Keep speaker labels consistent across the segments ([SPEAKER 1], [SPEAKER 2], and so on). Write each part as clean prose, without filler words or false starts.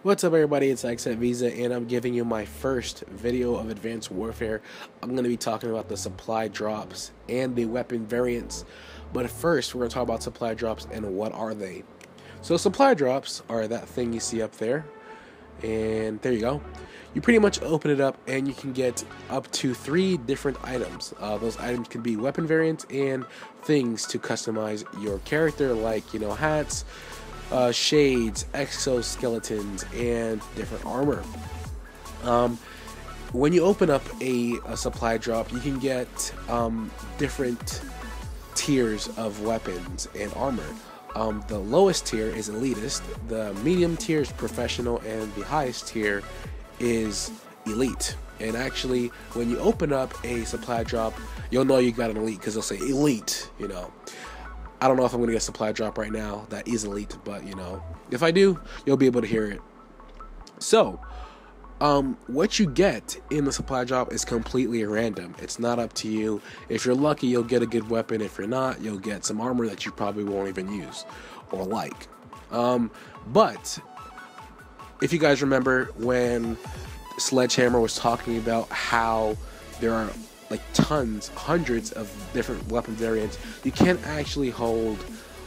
[SPEAKER 1] What's up, everybody? It's Accent Visa, and I'm giving you my first video of Advanced Warfare. I'm going to be talking about the supply drops and the weapon variants. But first, we're going to talk about supply drops and what are they. So supply drops are that thing you see up there, and there you go. You pretty much open it up and you can get up to 3 different items. Those items can be weapon variants and things to customize your character, like, hats, shades, exoskeletons, and different armor. When you open up a supply drop, you can get different tiers of weapons and armor. The lowest tier is elitist, the medium tier is professional, and the highest tier is elite. And actually, when you open up a supply drop, you'll know you got an elite because they'll say elite, I don't know if I'm going to get a supply drop right now that is elite, but, if I do, you'll be able to hear it. So, what you get in the supply drop is completely random. It's not up to you. If you're lucky, you'll get a good weapon. If you're not, you'll get some armor that you probably won't even use or like. But if you guys remember when Sledgehammer was talking about how there are like hundreds of different weapon variants, you can't actually hold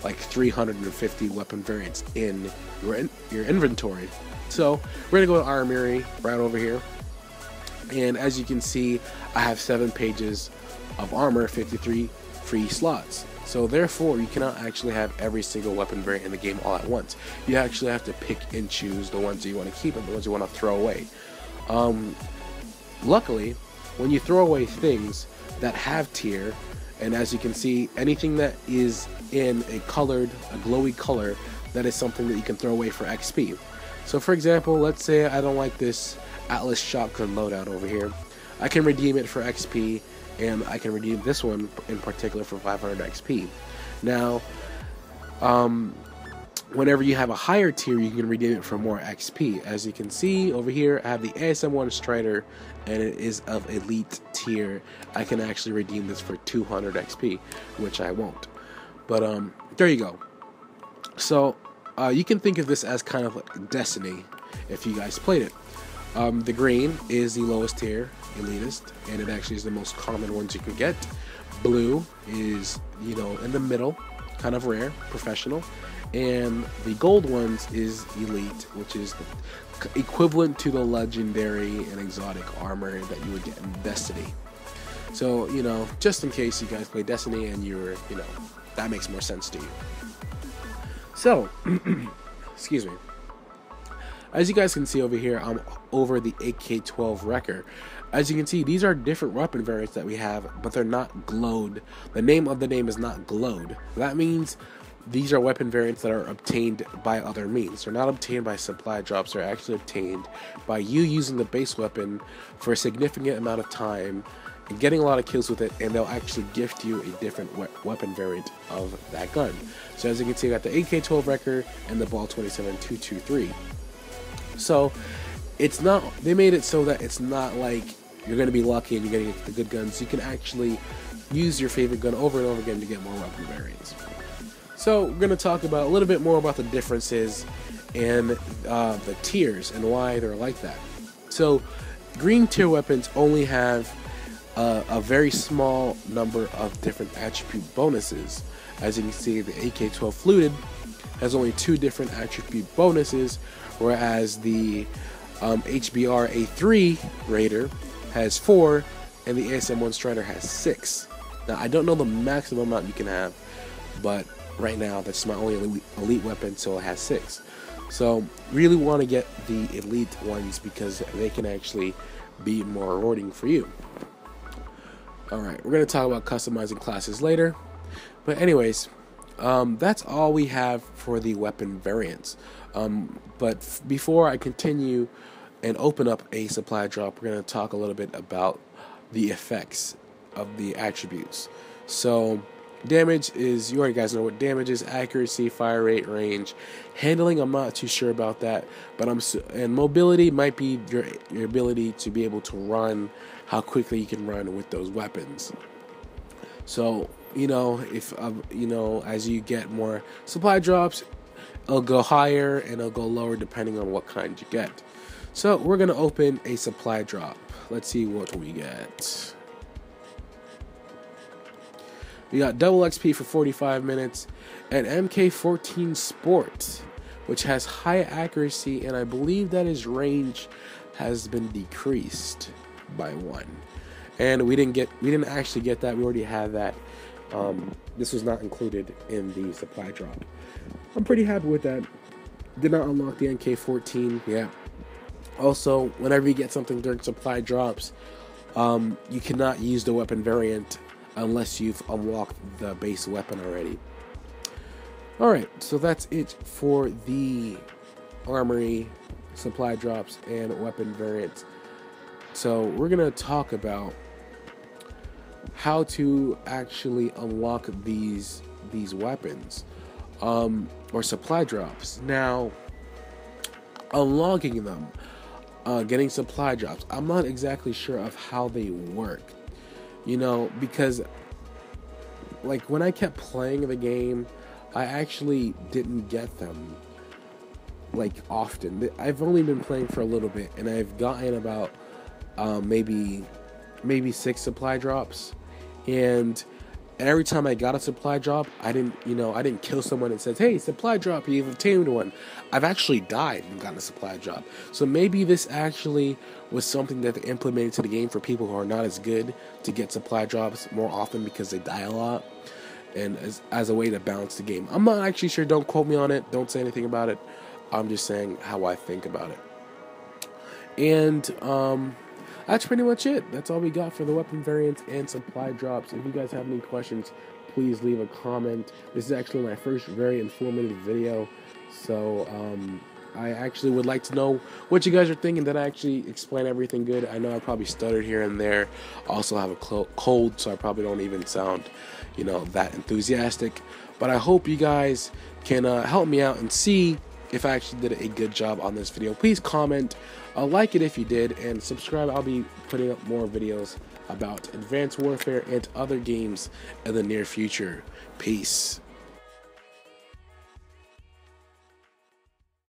[SPEAKER 1] like 350 weapon variants in your inventory. So we're gonna go to Armory right over here, and as you can see, I have 7 pages of armor, 53 free slots. So therefore, you cannot actually have every single weapon variant in the game all at once. You actually have to pick and choose the ones that you want to keep and the ones you want to throw away. Luckily, when you throw away things that have tier, and as you can see, anything that is in a glowy color, that is something that you can throw away for XP. So for example, let's say I don't like this Atlas shotgun loadout over here. I can redeem it for XP, and I can redeem this one in particular for 500 XP. Now, whenever you have a higher tier, you can redeem it for more XP. As you can see over here, I have the ASM-1 Strider, and it is of elite tier. I can actually redeem this for 200 XP, which I won't. But there you go. So you can think of this as kind of like Destiny, if you guys played it. The green is the lowest tier, elitist, and it actually is the most common ones you can get. Blue is, in the middle, kind of rare, professional. And the gold ones is elite, which is the equivalent to the legendary and exotic armor that you would get in Destiny. So, just in case you guys play Destiny and you're, that makes more sense to you. So, excuse me. As you guys can see over here, I'm over the AK-12 Wrecker. As you can see, these are different weapon variants that we have, but they're not glowed. The name of the name is not glowed. That means these are weapon variants that are obtained by other means. They're not obtained by supply drops. They're actually obtained by you using the base weapon for a significant amount of time and getting a lot of kills with it, and they'll actually gift you a different weapon variant of that gun. So as you can see, I got the AK-12 Wrecker and the Ball 27-223. So it's not, they made it so that it's not like you're going to be lucky and you're going to get the good guns. You can actually use your favorite gun over and over again to get more weapon variants. So we're going to talk about a little bit more about the differences and the tiers and why they're like that. So green tier weapons only have a very small number of different attribute bonuses. As you can see, the AK-12 Fluted has only 2 different attribute bonuses, whereas the HBR A3 Raider has 4, and the ASM-1 Strider has 6. Now, I don't know the maximum amount you can have, but right now that's my only elite weapon, so it has 6. So really want to get the elite ones because they can actually be more rewarding for you. Alright, we're going to talk about customizing classes later, but anyways, that's all we have for the weapon variants. But before I continue and open up a supply drop, we're going to talk a little bit about the effects of the attributes. So damage is, you already guys know what damage is: accuracy, fire rate, range. Handling, I'm not too sure about that, but and mobility might be your ability to be able to run, how quickly you can run with those weapons. So if as you get more supply drops, It'll go higher and it'll go lower depending on what kind you get. So we're going to open a supply drop. Let's see what we get. We got double XP for 45 minutes and MK14 Sport, which has high accuracy, and I believe that his range has been decreased by 1. And we didn't actually get that. We already had that. This was not included in the supply drop. I'm pretty happy with that. Did not unlock the MK14. Yeah. Also, whenever you get something during supply drops, you cannot use the weapon variant unless you've unlocked the base weapon already. Alright, so that's it for the armory, supply drops, and weapon variants. So we're going to talk about how to actually unlock these weapons or supply drops. Now, unlocking them, getting supply drops, I'm not exactly sure of how they work. You know, because like when I kept playing the game, I actually didn't get them like often. I've only been playing for a little bit, and I've gotten about maybe 6 supply drops, and every time I got a supply drop, I didn't kill someone and says, "Hey, supply drop, you've obtained one." I've actually died and gotten a supply drop. So maybe this actually was something that they implemented to the game for people who are not as good to get supply drops more often because they die a lot, and as a way to balance the game. I'm not actually sure. Don't quote me on it. Don't say anything about it. I'm just saying how I think about it. And that's pretty much it. That's all we got for the weapon variants and supply drops. If you guys have any questions, please leave a comment. This is actually my first very informative video, so I actually would like to know what you guys are thinking. That I actually explain everything good. I know I probably stuttered here and there. Also have a cold, so I probably don't even sound, that enthusiastic. But I hope you guys can help me out and see if I actually did a good job on this video. Please comment, like it if you did, and subscribe. I'll be putting up more videos about Advanced Warfare and other games in the near future. Peace.